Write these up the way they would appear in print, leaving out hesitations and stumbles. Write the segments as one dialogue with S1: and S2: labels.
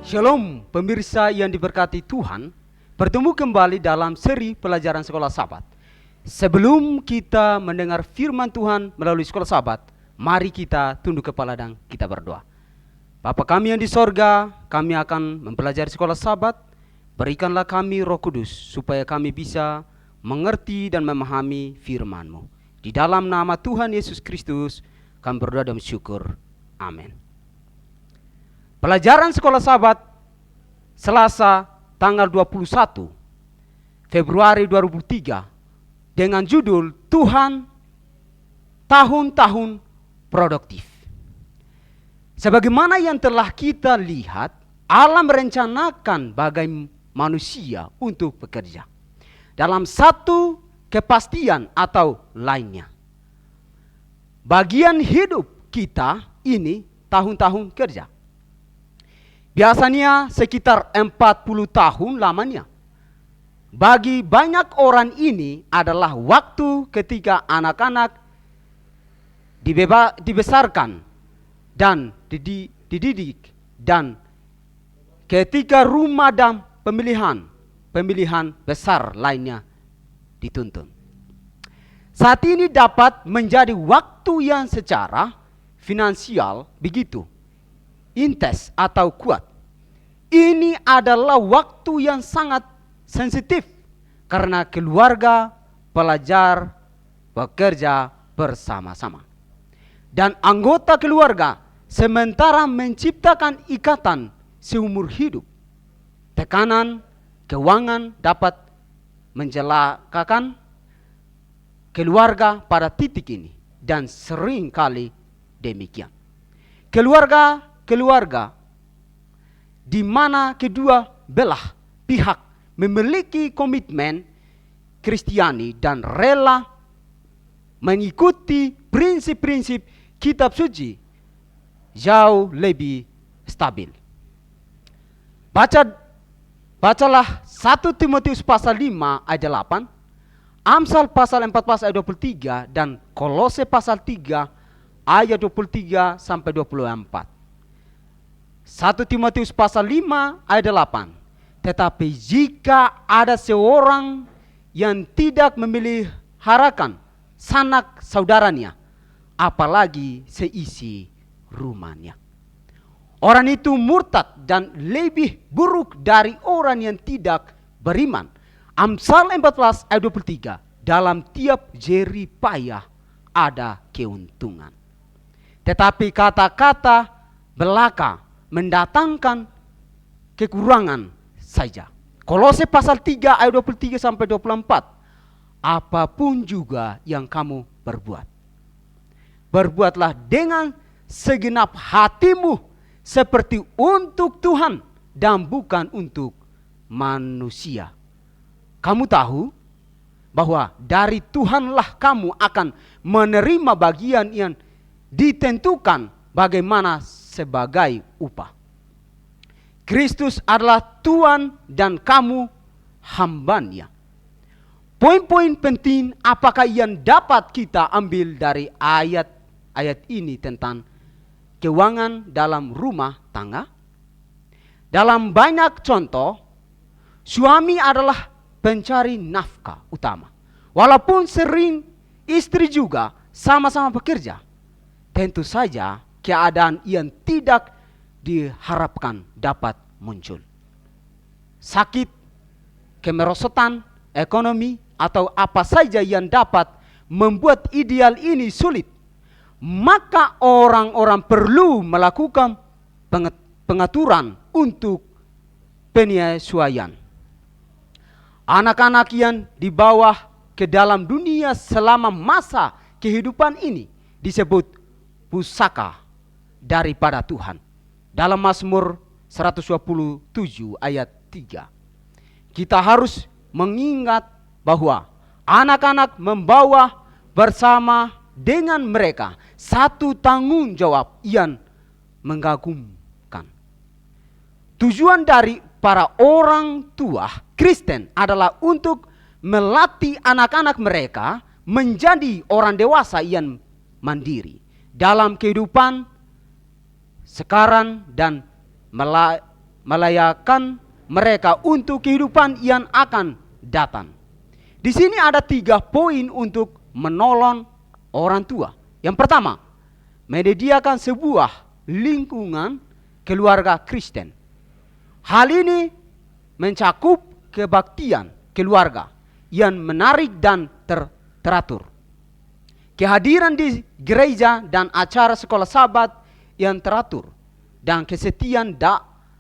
S1: Shalom pemirsa yang diberkati Tuhan, bertemu kembali dalam seri pelajaran Sekolah Sabat. Sebelum kita mendengar firman Tuhan melalui Sekolah Sabat, mari kita tunduk kepala dan kita berdoa. Bapa kami yang di sorga, kami akan mempelajari Sekolah Sabat. Berikanlah kami Roh Kudus supaya kami bisa mengerti dan memahami firman-Mu. Di dalam nama Tuhan Yesus Kristus, kami berdoa dan bersyukur. Amin. Pelajaran Sekolah Sabat Selasa tanggal 21 Februari 2003 dengan judul Tuhan Tahun-Tahun Produktif. Sebagaimana yang telah kita lihat, Allah merencanakan bagi manusia untuk bekerja dalam satu kepastian atau lainnya. Bagian hidup kita ini tahun-tahun kerja. Biasanya sekitar 40 tahun lamanya. Bagi banyak orang ini adalah waktu ketika anak-anak dibesarkan dan dididik, dan ketika rumah dan pemilihan besar lainnya dituntun. Saat ini dapat menjadi waktu yang secara finansial begitu intens atau kuat. Ini adalah waktu yang sangat sensitif karena keluarga, pelajar, bekerja bersama-sama. Dan anggota keluarga sementara menciptakan ikatan seumur hidup. Tekanan keuangan dapat mencelakakan keluarga pada titik ini, dan sering kali demikian. Keluarga di mana kedua belah pihak memiliki komitmen Kristiani dan rela mengikuti prinsip-prinsip kitab suci jauh lebih stabil. Bacalah 1 Timotius pasal 5 ayat 8, Amsal pasal 14 ayat 23, dan Kolose pasal 3 ayat 23 sampai 24. 1 Timotius pasal 5 ayat 8. Tetapi jika ada seorang yang tidak memeliharakan sanak saudaranya, apalagi seisi rumahnya, orang itu murtad dan lebih buruk dari orang yang tidak beriman. Amsal 14 ayat 23. Dalam tiap jerih payah ada keuntungan, tetapi kata-kata belaka mendatangkan kekurangan saja. Kolose pasal 3 ayat 23 sampai 24. Apapun juga yang kamu berbuat, berbuatlah dengan segenap hatimu seperti untuk Tuhan dan bukan untuk manusia. Kamu tahu bahwa dari Tuhanlah kamu akan menerima bagian yang ditentukan bagaimana sebagai upah. Kristus adalah Tuhan dan kamu hambanya. Poin-poin penting apakah yang dapat kita ambil dari ayat ini tentang keuangan dalam rumah tangga? Dalam banyak contoh, suami adalah pencari nafkah utama. Walaupun sering istri juga sama-sama bekerja, tentu saja keadaan yang tidak diharapkan dapat muncul. Sakit, kemerosotan, ekonomi, atau apa saja yang dapat membuat ideal ini sulit. Maka orang-orang perlu melakukan pengaturan untuk penyesuaian. Anak-anak yang dibawa ke dalam dunia selama masa kehidupan ini disebut pusaka daripada Tuhan. Dalam Mazmur 127 ayat 3. Kita harus mengingat bahwa anak-anak membawa bersama dengan mereka satu tanggung jawab yang mengagumkan. Tujuan dari para orang tua Kristen adalah untuk melatih anak-anak mereka menjadi orang dewasa yang mandiri dalam kehidupan sekarang dan melayakan mereka untuk kehidupan yang akan datang. Di sini ada 3 poin untuk menolong orang tua. Yang pertama, menyediakan sebuah lingkungan keluarga Kristen. Hal ini mencakup kebaktian keluarga yang menarik dan teratur. Kehadiran di gereja dan acara sekolah sahabat yang teratur, dan kesetiaan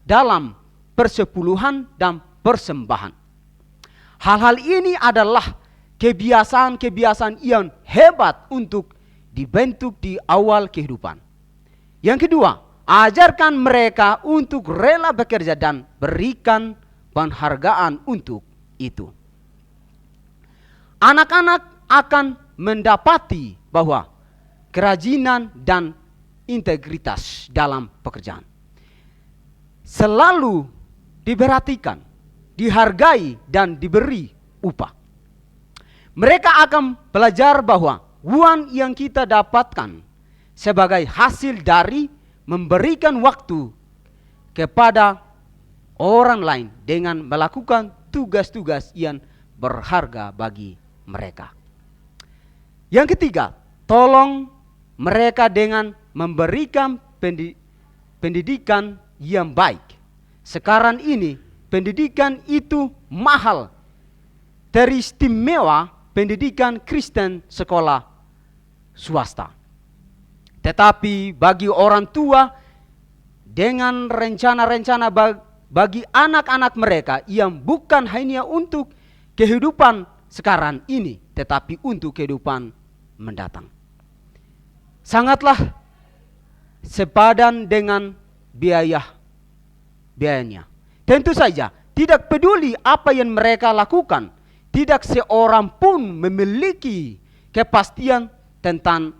S1: dalam persepuluhan dan persembahan. Hal-hal ini adalah kebiasaan-kebiasaan yang hebat untuk dibentuk di awal kehidupan. Yang kedua, ajarkan mereka untuk rela bekerja dan berikan penghargaan untuk itu. Anak-anak akan mendapati bahwa kerajinan dan integritas dalam pekerjaan selalu diperhatikan, dihargai, dan diberi upah. Mereka akan belajar bahwa uang yang kita dapatkan sebagai hasil dari memberikan waktu kepada orang lain dengan melakukan tugas-tugas yang berharga bagi mereka. Yang ketiga, tolong mereka dengan memberikan pendidikan yang baik. Sekarang ini pendidikan itu mahal, teristimewa pendidikan Kristen sekolah swasta. Tetapi bagi orang tua dengan rencana-rencana bagi anak-anak mereka yang bukan hanya untuk kehidupan sekarang ini, tetapi untuk kehidupan mendatang, sangatlah sepadan dengan biayanya. Tentu saja tidak peduli apa yang mereka lakukan, tidak seorang pun memiliki kepastian tentang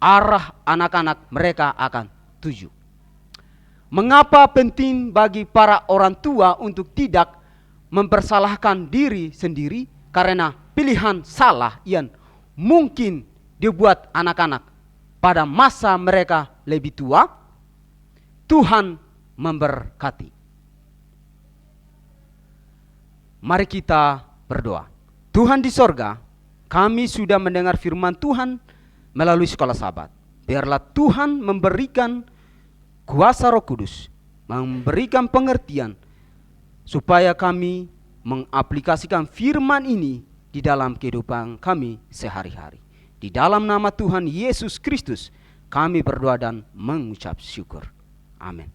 S1: arah anak-anak mereka akan tuju. Mengapa penting bagi para orang tua untuk tidak mempersalahkan diri sendiri karena pilihan salah yang mungkin dibuat anak-anak pada masa mereka lebih tua? Tuhan memberkati. Mari kita berdoa. Tuhan di sorga, kami sudah mendengar firman Tuhan melalui sekolah sahabat. Biarlah Tuhan memberikan kuasa Roh Kudus, memberikan pengertian, supaya kami mengaplikasikan firman ini di dalam kehidupan kami sehari-hari. Di dalam nama Tuhan Yesus Kristus, kami berdoa dan mengucap syukur. Amin.